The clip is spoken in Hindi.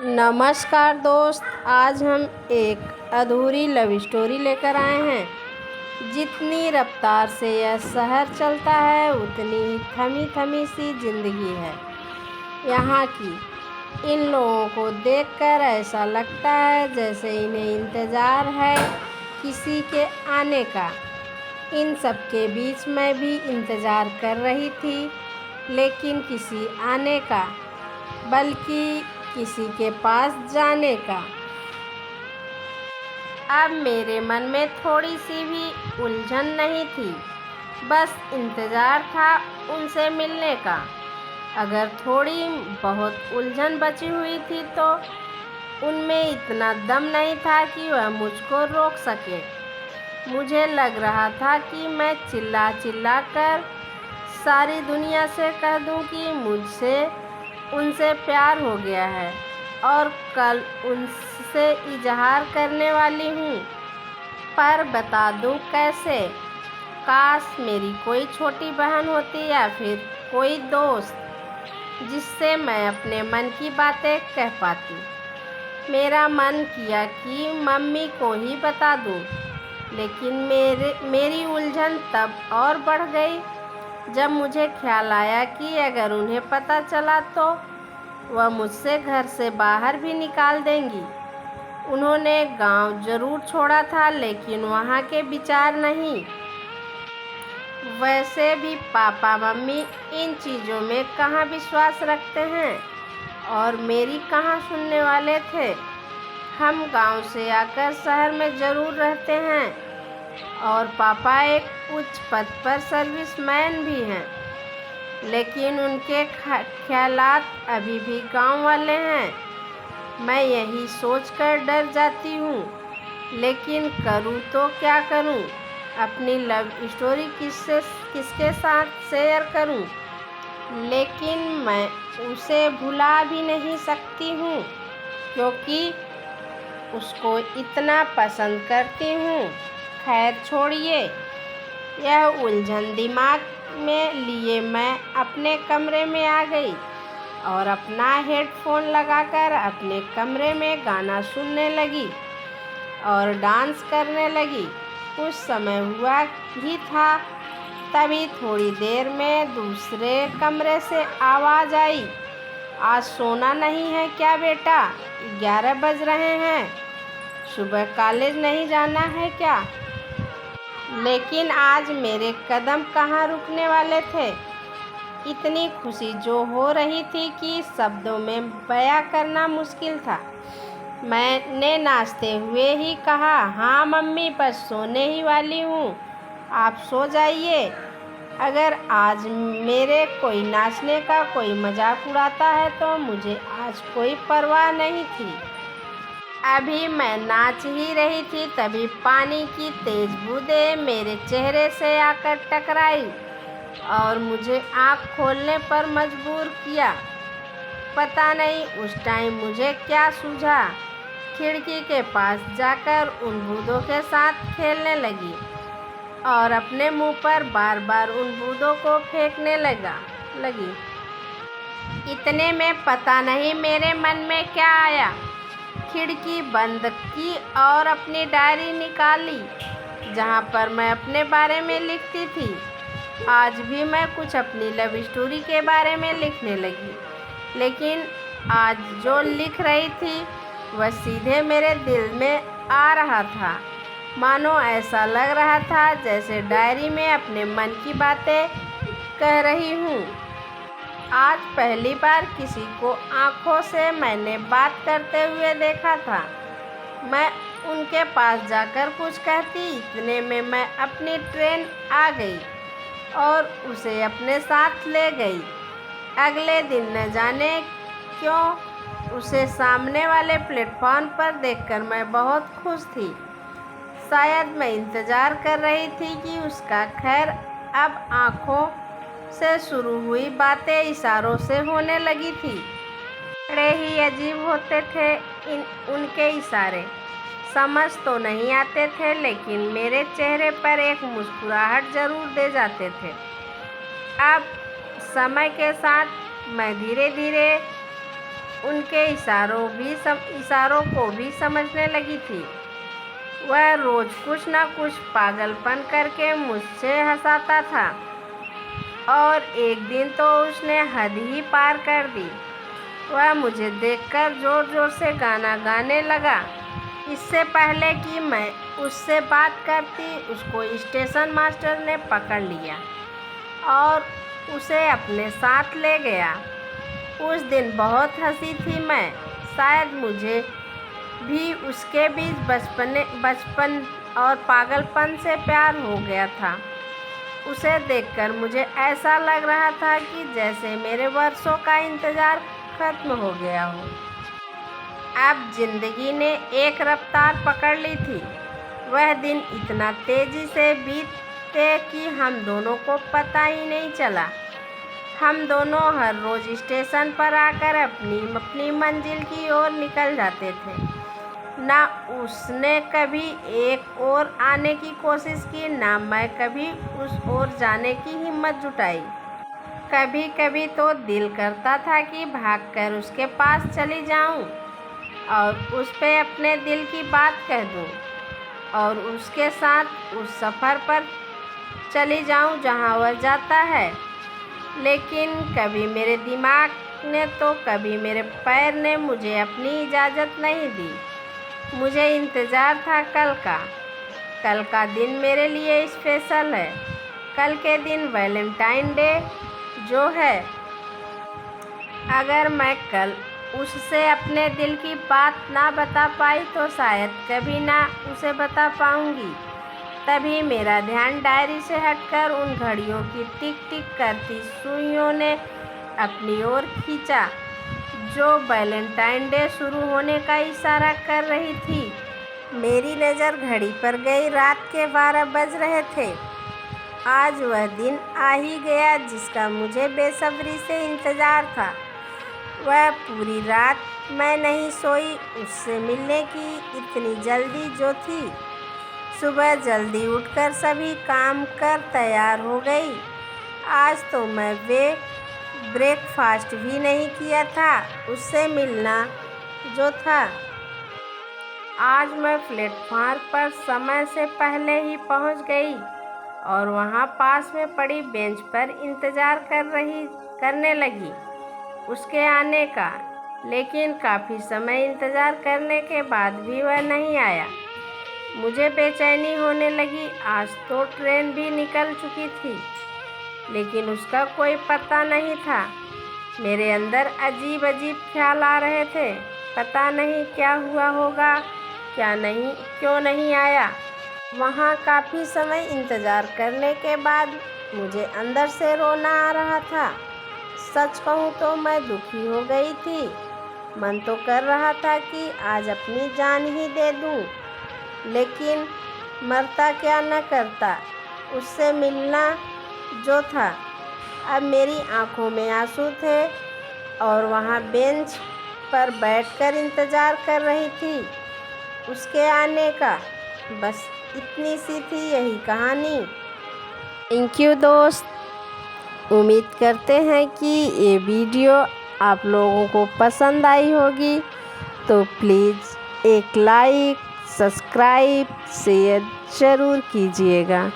नमस्कार दोस्त, आज हम एक अधूरी लव स्टोरी लेकर आए हैं। जितनी रफ्तार से यह शहर चलता है उतनी ही थमी थमी सी जिंदगी है यहाँ की। इन लोगों को देखकर ऐसा लगता है जैसे इन्हें इंतज़ार है किसी के आने का। इन सब के बीच मैं भी इंतज़ार कर रही थी, लेकिन किसी आने का बल्कि किसी के पास जाने का। अब मेरे मन में थोड़ी सी भी उलझन नहीं थी, बस इंतज़ार था उनसे मिलने का। अगर थोड़ी बहुत उलझन बची हुई थी तो उनमें इतना दम नहीं था कि वह मुझको रोक सके। मुझे लग रहा था कि मैं चिल्ला चिल्ला कर सारी दुनिया से कह दूं कि मुझसे उनसे प्यार हो गया है और कल उनसे इजहार करने वाली हूँ, पर बता दूँ कैसे। काश मेरी कोई छोटी बहन होती या फिर कोई दोस्त जिससे मैं अपने मन की बातें कह पाती। मेरा मन किया कि मम्मी को ही बता दूँ, लेकिन मेरी उलझन तब और बढ़ गई जब मुझे ख्याल आया कि अगर उन्हें पता चला तो वह मुझसे घर से बाहर भी निकाल देंगी। उन्होंने गांव जरूर छोड़ा था, लेकिन वहां के विचार नहीं। वैसे भी पापा मम्मी इन चीज़ों में कहाँ विश्वास रखते हैं और मेरी कहाँ सुनने वाले थे। हम गांव से आकर शहर में ज़रूर रहते हैं और पापा एक उच्च पद पर सर्विसमैन भी हैं, लेकिन उनके ख्यालात अभी भी गांव वाले हैं। मैं यही सोचकर डर जाती हूँ, लेकिन करूँ तो क्या करूँ। अपनी लव स्टोरी किसके साथ शेयर करूँ, लेकिन मैं उसे भुला भी नहीं सकती हूँ क्योंकि उसको इतना पसंद करती हूँ। खैर छोड़िए, यह उलझन दिमाग में लिए मैं अपने कमरे में आ गई और अपना हेडफोन लगाकर अपने कमरे में गाना सुनने लगी और डांस करने लगी। कुछ समय हुआ ही था, तभी थोड़ी देर में दूसरे कमरे से आवाज़ आई, आज सोना नहीं है क्या बेटा? 11 बज रहे हैं, सुबह कॉलेज नहीं जाना है क्या? लेकिन आज मेरे कदम कहाँ रुकने वाले थे। इतनी खुशी जो हो रही थी कि शब्दों में बयां करना मुश्किल था। मैंने नाचते हुए ही कहा, हाँ मम्मी, बस सोने ही वाली हूँ, आप सो जाइए। अगर आज मेरे कोई नाचने का कोई मजाक उड़ाता है तो मुझे आज कोई परवाह नहीं थी। अभी मैं नाच ही रही थी, तभी पानी की तेज बूंदें मेरे चेहरे से आकर टकराई और मुझे आँख खोलने पर मजबूर किया। पता नहीं उस टाइम मुझे क्या सूझा। खिड़की के पास जाकर उन बूंदों के साथ खेलने लगी और अपने मुंह पर बार बार उन बूंदों को फेंकने लगी। इतने में पता नहीं मेरे मन में क्या आया, खिड़की बंद की और अपनी डायरी निकाली जहाँ पर मैं अपने बारे में लिखती थी। आज भी मैं कुछ अपनी लव स्टोरी के बारे में लिखने लगी, लेकिन आज जो लिख रही थी वह सीधे मेरे दिल में आ रहा था। मानो ऐसा लग रहा था जैसे डायरी में अपने मन की बातें कह रही हूँ। आज पहली बार किसी को आँखों से मैंने बात करते हुए देखा था। मैं उनके पास जाकर कुछ कहती, इतने में मैं अपनी ट्रेन आ गई और उसे अपने साथ ले गई। अगले दिन न जाने क्यों उसे सामने वाले प्लेटफॉर्म पर देखकर मैं बहुत खुश थी। शायद मैं इंतज़ार कर रही थी कि उसका खैर। अब आँखों से शुरू हुई बातें इशारों से होने लगी थी। बड़े ही अजीब होते थे उनके इशारे। समझ तो नहीं आते थे, लेकिन मेरे चेहरे पर एक मुस्कुराहट जरूर दे जाते थे। अब समय के साथ मैं धीरे धीरे उनके इशारों को भी समझने लगी थी। वह रोज कुछ न कुछ पागलपन करके मुझसे हंसाता था और एक दिन तो उसने हद ही पार कर दी। वह मुझे देखकर जोर जोर से गाना गाने लगा। इससे पहले कि मैं उससे बात करती, उसको स्टेशन मास्टर ने पकड़ लिया और उसे अपने साथ ले गया। उस दिन बहुत हंसी थी मैं। शायद मुझे भी उसके बीच बचपन और पागलपन से प्यार हो गया था। उसे देखकर मुझे ऐसा लग रहा था कि जैसे मेरे वर्षों का इंतज़ार खत्म हो गया हो। अब जिंदगी ने एक रफ्तार पकड़ ली थी। वह दिन इतना तेजी से बीते कि हम दोनों को पता ही नहीं चला। हम दोनों हर रोज स्टेशन पर आकर अपनी मंजिल की ओर निकल जाते थे। ना उसने कभी एक ओर आने की कोशिश की, ना मैं कभी उस ओर जाने की हिम्मत जुटाई। कभी कभी तो दिल करता था कि भागकर उसके पास चली जाऊं और उस पे अपने दिल की बात कह दूं और उसके साथ उस सफ़र पर चली जाऊं जहां वह जाता है। लेकिन कभी मेरे दिमाग ने तो कभी मेरे पैर ने मुझे अपनी इजाज़त नहीं दी। मुझे इंतज़ार था कल का। कल का दिन मेरे लिए स्पेशल है। कल के दिन वैलेंटाइन डे जो है। अगर मैं कल उससे अपने दिल की बात ना बता पाई तो शायद कभी ना उसे बता पाऊंगी। तभी मेरा ध्यान डायरी से हटकर उन घड़ियों की टिक टिक करती सुइयों ने अपनी ओर खींचा जो वैलेंटाइन डे शुरू होने का इशारा कर रही थी। मेरी नज़र घड़ी पर गई। रात के 12 बज रहे थे। आज वह दिन आ ही गया जिसका मुझे बेसब्री से इंतज़ार था। वह पूरी रात मैं नहीं सोई। उससे मिलने की इतनी जल्दी जो थी। सुबह जल्दी उठकर सभी काम कर तैयार हो गई। आज तो मैं ब्रेकफास्ट भी नहीं किया था। उससे मिलना जो था। आज मैं प्लेटफार्म पर समय से पहले ही पहुंच गई और वहां पास में पड़ी बेंच पर इंतज़ार करने लगी उसके आने का। लेकिन काफ़ी समय इंतज़ार करने के बाद भी वह नहीं आया। मुझे बेचैनी होने लगी। आज तो ट्रेन भी निकल चुकी थी लेकिन उसका कोई पता नहीं था। मेरे अंदर अजीब अजीब ख्याल आ रहे थे। पता नहीं क्या हुआ होगा, क्यों नहीं आया। वहाँ काफ़ी समय इंतज़ार करने के बाद मुझे अंदर से रोना आ रहा था। सच कहूँ तो मैं दुखी हो गई थी। मन तो कर रहा था कि आज अपनी जान ही दे दूँ, लेकिन मरता क्या न करता। उससे मिलना जो था। अब मेरी आंखों में आंसू थे और वहाँ बेंच पर बैठकर इंतज़ार कर रही थी उसके आने का। बस इतनी सी थी यही कहानी। थैंक यू दोस्त। उम्मीद करते हैं कि ये वीडियो आप लोगों को पसंद आई होगी। तो प्लीज़ एक लाइक, सब्सक्राइब, शेयर ज़रूर कीजिएगा।